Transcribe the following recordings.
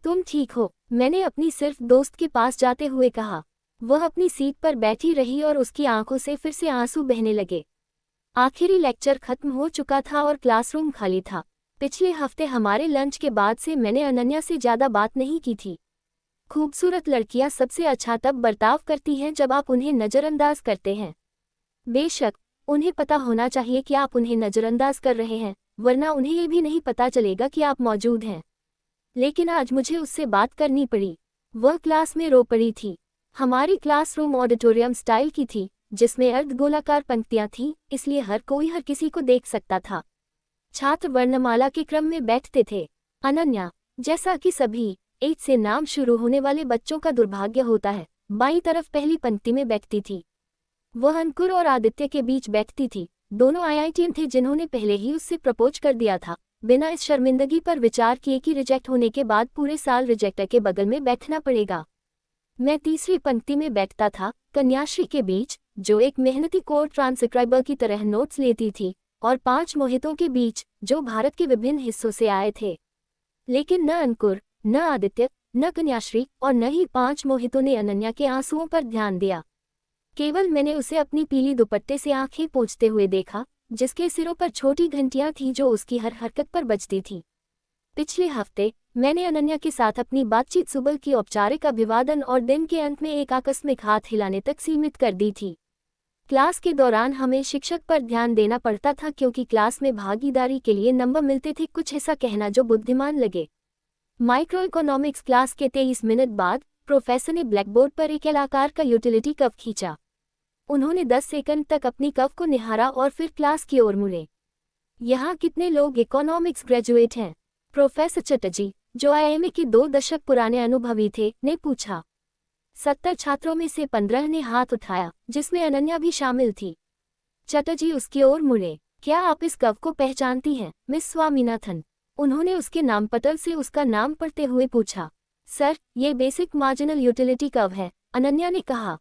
तुम ठीक हो? मैंने अपनी सिर्फ दोस्त के पास जाते हुए कहा। वह अपनी सीट पर बैठी रही और उसकी आंखों से फिर से आंसू बहने लगे। आखिरी लेक्चर खत्म हो चुका था और क्लासरूम खाली था। पिछले हफ्ते हमारे लंच के बाद से मैंने अनन्या से ज्यादा बात नहीं की थी। खूबसूरत लड़कियां सबसे अच्छा तब बर्ताव करती हैं जब आप उन्हें नज़रअंदाज करते हैं। बेशक, उन्हें पता होना चाहिए कि आप उन्हें नज़रअंदाज कर रहे हैं, वरना उन्हें ये भी नहीं पता चलेगा कि आप मौजूद हैं। लेकिन आज मुझे उससे बात करनी पड़ी। वह क्लास में रो पड़ी थी। हमारी क्लासरूम ऑडिटोरियम स्टाइल की थी, जिसमें अर्धगोलाकार पंक्तियां थीं, इसलिए हर कोई हर किसी को देख सकता था। छात्र वर्णमाला के क्रम में बैठते थे। अनन्या, जैसा कि सभी एच से नाम शुरू होने वाले बच्चों का दुर्भाग्य होता है, बाईं तरफ पहली पंक्ति में बैठती थी। वह अंकुर और आदित्य के बीच बैठती थी। दोनों आईआईटीएन थे जिन्होंने पहले ही उससे प्रपोज कर दिया था, बिना इस शर्मिंदगी पर विचार किए कि रिजेक्ट होने के बाद पूरे साल रिजेक्टर के बगल में बैठना पड़ेगा। मैं तीसरी पंक्ति में बैठता था, कन्याश्री के बीच, जो एक मेहनती कोर्स ट्रांसक्राइबर की तरह नोट्स लेती थी, और 5 मोहितों के बीच, जो भारत के विभिन्न हिस्सों से आए थे। लेकिन न अंकुर, न आदित्य, न कन्याश्री और न ही 5 मोहितों ने अनन्या के आंसुओं पर ध्यान दिया। केवल मैंने उसे अपनी पीली दुपट्टे से आंखें पोंछते हुए देखा, जिसके सिरों पर छोटी घंटियां थीं जो उसकी हर हरकत पर बजती थीं। पिछले हफ्ते मैंने अनन्या के साथ अपनी बातचीत सुबह की औपचारिक अभिवादन और दिन के अंत में एक आकस्मिक हाथ हिलाने तक सीमित कर दी थी। क्लास के दौरान हमें शिक्षक पर ध्यान देना पड़ता था क्योंकि क्लास में भागीदारी के लिए नंबर मिलते थे, कुछ ऐसा कहना जो बुद्धिमान लगे। माइक्रो इकोनॉमिक्स क्लास के 23 मिनट बाद प्रोफेसर ने ब्लैकबोर्ड पर एक एल आकार का यूटिलिटी कर्व खींचा। उन्होंने 10 सेकंड तक अपनी कर्व को निहारा और फिर क्लास की ओर मुड़े। यहाँ कितने लोग इकोनॉमिक्स ग्रेजुएट हैं? प्रोफेसर चटर्जी, जो आईआईएम के 2 दशक पुराने अनुभवी थे, ने पूछा। 70 छात्रों में से 15 ने हाथ उठाया, जिसमें अनन्या भी शामिल थी। चटर्जी उसकी ओर मुड़े। क्या आप इस कर्व को पहचानती हैं, मिस स्वामीनाथन? उन्होंने उसके नामपत्र से उसका नाम पढ़ते हुए पूछा। सर, ये बेसिक मार्जिनल यूटिलिटी कर्व है, अनन्या ने कहा।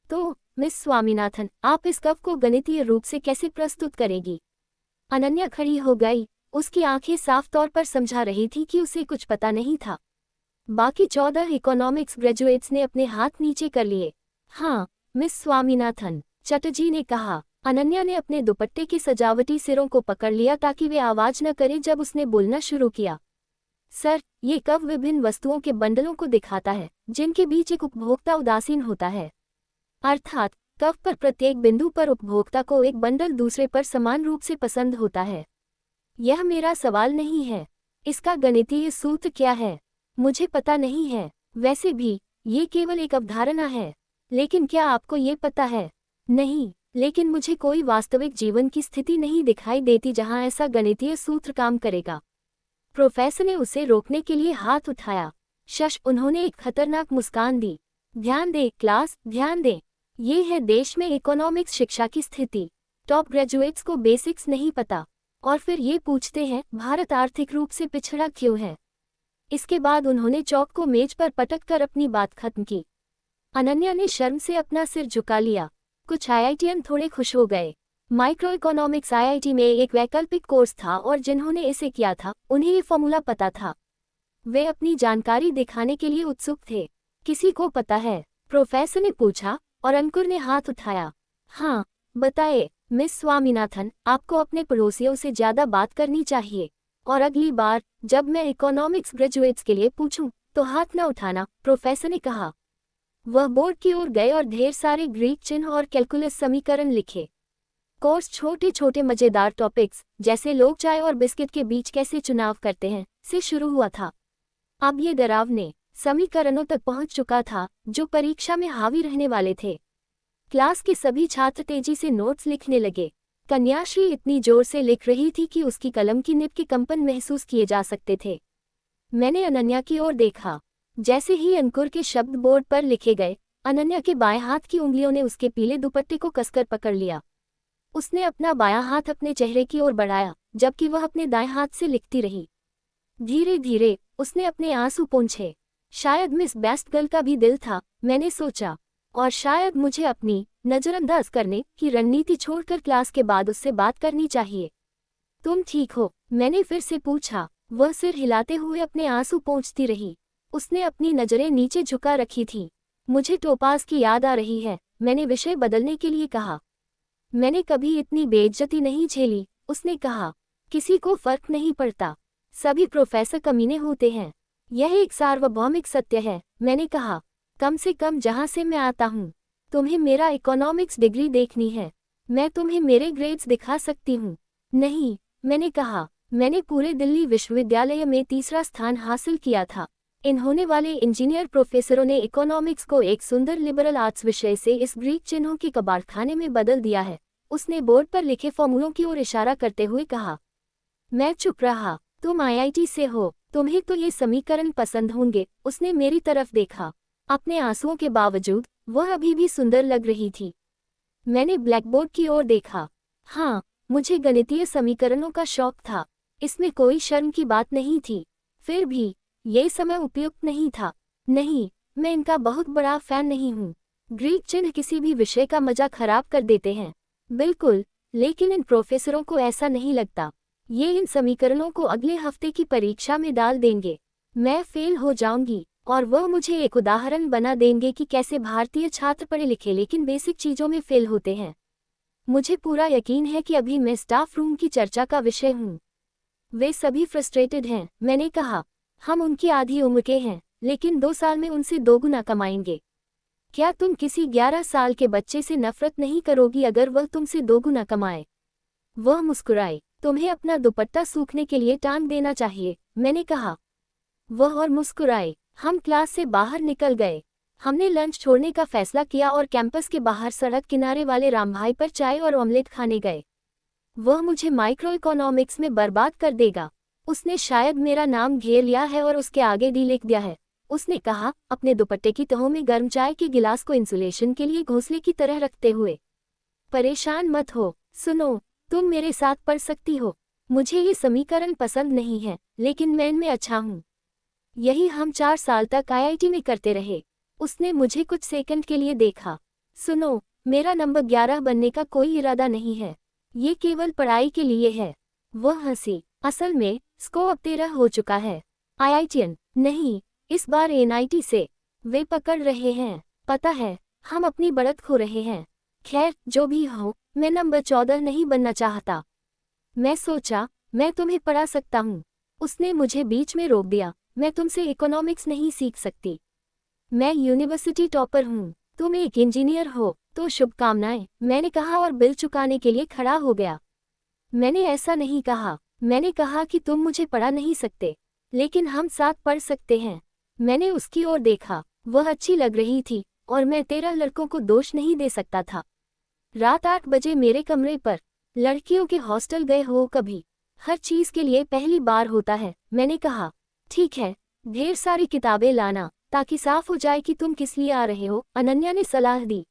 तो मिस स्वामीनाथन, आप इस कर्व को गणितीय रूप से कैसे प्रस्तुत करेगी? अनन्या खड़ी हो गई। उसकी आंखें साफ तौर पर समझा रही थी कि उसे कुछ पता नहीं था। बाकी 14 इकोनॉमिक्स ग्रेजुएट्स ने अपने हाथ नीचे कर लिए। हाँ, मिस स्वामीनाथन, चटर्जी ने कहा। अनन्या ने अपने दुपट्टे के सजावटी सिरों को पकड़ लिया ताकि वे आवाज न करे जब उसने बोलना शुरू किया। सर, ये कर्व विभिन्न वस्तुओं के बंडलों को दिखाता है, जिनके बीच एक उपभोक्ता उदासीन होता है। अर्थात कर्व पर प्रत्येक बिंदु पर उपभोक्ता को एक बंडल दूसरे पर समान रूप से पसंद होता है। यह मेरा सवाल नहीं है। इसका गणितीय सूत्र क्या है? मुझे पता नहीं है। वैसे भी ये केवल एक अवधारणा है। लेकिन क्या आपको ये पता है? नहीं, लेकिन मुझे कोई वास्तविक जीवन की स्थिति नहीं दिखाई देती जहां ऐसा गणितीय सूत्र काम करेगा। प्रोफेसर ने उसे रोकने के लिए हाथ उठाया। शश, उन्होंने एक खतरनाक मुस्कान दी। ध्यान दे क्लास, ध्यान दे। ये है देश में इकोनॉमिक्स शिक्षा की स्थिति। टॉप ग्रेजुएट्स को बेसिक्स नहीं पता, और फिर ये पूछते हैं भारत आर्थिक रूप से पिछड़ा क्यों है। इसके बाद उन्होंने चौक को मेज पर पटक कर अपनी बात खत्म की। अनन्या ने शर्म से अपना सिर झुका लिया। कुछ आईआईटीएन थोड़े खुश हो गए। माइक्रो इकोनॉमिक्स आईआईटी में एक वैकल्पिक कोर्स था और जिन्होंने इसे किया था, उन्हें ये फॉर्मूला पता था। वे अपनी जानकारी दिखाने के लिए उत्सुक थे। किसी को पता है? प्रोफेसर ने पूछा, और अंकुर ने हाथ उठाया। हाँ, बताए मिस स्वामीनाथन, आपको अपने पड़ोसियों से ज्यादा बात करनी चाहिए, और अगली बार जब मैं इकोनॉमिक्स ग्रेजुएट्स के लिए पूछूं, तो हाथ न उठाना, प्रोफेसर ने कहा। वह बोर्ड की ओर गए और ढेर सारे ग्रीक चिन्ह और कैलकुलस समीकरण लिखे। कोर्स छोटे छोटे मजेदार टॉपिक्स, जैसे लोग चाय और बिस्किट के बीच कैसे चुनाव करते हैं, से शुरू हुआ था। अब ये डरावने समीकरणों तक पहुंच चुका था, जो परीक्षा में हावी रहने वाले थे। क्लास के सभी छात्र तेजी से नोट्स लिखने लगे। कन्याश्री इतनी जोर से लिख रही थी कि उसकी कलम की निब के कंपन महसूस किए जा सकते थे। मैंने अनन्या की ओर देखा। जैसे ही अंकुर के शब्द बोर्ड पर लिखे गए, अनन्या के बाएं हाथ की उंगलियों ने उसके पीले दुपट्टे को कसकर पकड़ लिया। उसने अपना बायां हाथ अपने चेहरे की ओर बढ़ाया, जबकि वह अपने दाएं हाथ से लिखती रही। धीरे धीरे उसने अपने आंसू पोंछे। शायद मिस बेस्टगर्ल का भी दिल था, मैंने सोचा, और शायद मुझे अपनी नजरअंदाज करने की रणनीति छोड़कर क्लास के बाद उससे बात करनी चाहिए। तुम ठीक हो? मैंने फिर से पूछा। वह सिर हिलाते हुए अपने आंसू पोंछती रही। उसने अपनी नज़रें नीचे झुका रखी थी। मुझे टोपाज की याद आ रही है, मैंने विषय बदलने के लिए कहा। मैंने कभी इतनी बेइज्जती नहीं झेली, उसने कहा। किसी को फर्क नहीं पड़ता, सभी प्रोफेसर कमीने होते हैं। यह एक सार्वभौमिक सत्य है, मैंने कहा। कम से कम जहां से मैं आता हूं। तुम्हें मेरा इकोनॉमिक्स डिग्री देखनी है? मैं तुम्हें मेरे ग्रेड्स दिखा सकती हूँ। नहीं, मैंने कहा। मैंने पूरे दिल्ली विश्वविद्यालय में तीसरा स्थान हासिल किया था। इन होने वाले इंजीनियर प्रोफेसरों ने इकोनॉमिक्स को एक सुंदर लिबरल आर्ट्स विषय से इस ग्रीक चिन्हों के कबाड़खाने में बदल दिया है। उसने बोर्ड पर लिखे फॉर्मूलों की ओर इशारा करते हुए कहा। मैं चुप रहा। तुम आईआईटी से हो, तुम्हें तो ये समीकरण पसंद होंगे। उसने मेरी तरफ देखा। अपने आंसुओं के बावजूद वह अभी भी सुंदर लग रही थी। मैंने ब्लैकबोर्ड की ओर देखा। हाँ, मुझे गणितीय समीकरणों का शौक था, इसमें कोई शर्म की बात नहीं थी। फिर भी ये समय उपयुक्त नहीं था। नहीं, मैं इनका बहुत बड़ा फैन नहीं हूँ। ग्रीक चिन्ह किसी भी विषय का मजा खराब कर देते हैं। बिल्कुल, लेकिन इन प्रोफेसरों को ऐसा नहीं लगता। ये इन समीकरणों को अगले हफ्ते की परीक्षा में डाल देंगे। मैं फेल हो जाऊंगी और वह मुझे एक उदाहरण बना देंगे कि कैसे भारतीय छात्र पढ़े लिखे लेकिन बेसिक चीजों में फेल होते हैं। मुझे पूरा यकीन है कि अभी मैं स्टाफ रूम की चर्चा का विषय हूँ। वे सभी फ्रस्ट्रेटेड हैं, मैंने कहा। हम उनकी आधी उम्र के हैं, लेकिन 2 साल में उनसे 2 गुना कमाएंगे। क्या तुम किसी 11 साल के बच्चे से नफरत नहीं करोगी अगर वह तुमसे 2 गुना कमाए? वह मुस्कुराई। तुम्हें अपना दुपट्टा सूखने के लिए टांग देना चाहिए, मैंने कहा। वह और मुस्कुराए। हम क्लास से बाहर निकल गए। हमने लंच छोड़ने का फैसला किया और कैंपस के बाहर सड़क किनारे वाले रामभाई पर चाय और ऑमलेट खाने गए। वह मुझे माइक्रो इकोनॉमिक्स में बर्बाद कर देगा। उसने शायद मेरा नाम घेर लिया है और उसके आगे डी लिख दिया है, उसने कहा, अपने दुपट्टे की तहों में गर्म चाय के गिलास को इंसुलेशन के लिए घोंसले की तरह रखते हुए। परेशान मत हो, सुनो, तुम मेरे साथ पढ़ सकती हो। मुझे ये समीकरण पसंद नहीं है, लेकिन मैं इनमें अच्छा हूँ। यही हम 4 साल तक आईआईटी में करते रहे। उसने मुझे कुछ सेकंड के लिए देखा। सुनो, मेरा नंबर 11 बनने का कोई इरादा नहीं है। ये केवल पढ़ाई के लिए है। वह हंसी। असल में स्कोर अब 13 हो चुका है। आईआईटीएन नहीं, इस बार एनआईटी से। वे पकड़ रहे हैं। पता है, हम अपनी बढ़त खो रहे हैं। खैर, जो भी हो, मैं नंबर 14 नहीं बनना चाहता। मैं सोचा, मैं तुम्हें पढ़ा सकता हूँ। उसने मुझे बीच में रोक दिया। मैं तुमसे इकोनॉमिक्स नहीं सीख सकती। मैं यूनिवर्सिटी टॉपर हूँ, तुम एक इंजीनियर हो, तो शुभकामनाएं, मैंने कहा और बिल चुकाने के लिए खड़ा हो गया। मैंने ऐसा नहीं कहा। मैंने कहा कि तुम मुझे पढ़ा नहीं सकते, लेकिन हम साथ पढ़ सकते हैं। मैंने उसकी ओर देखा। वह अच्छी लग रही थी और मैं 13 लड़कों को दोष नहीं दे सकता था। रात 8 बजे मेरे कमरे पर। लड़कियों के हॉस्टल गए हो कभी? हर चीज के लिए पहली बार होता है, मैंने कहा। ठीक है, ढेर सारी किताबें लाना ताकि साफ हो जाए कि तुम किस लिए आ रहे हो, अनन्या ने सलाह दी।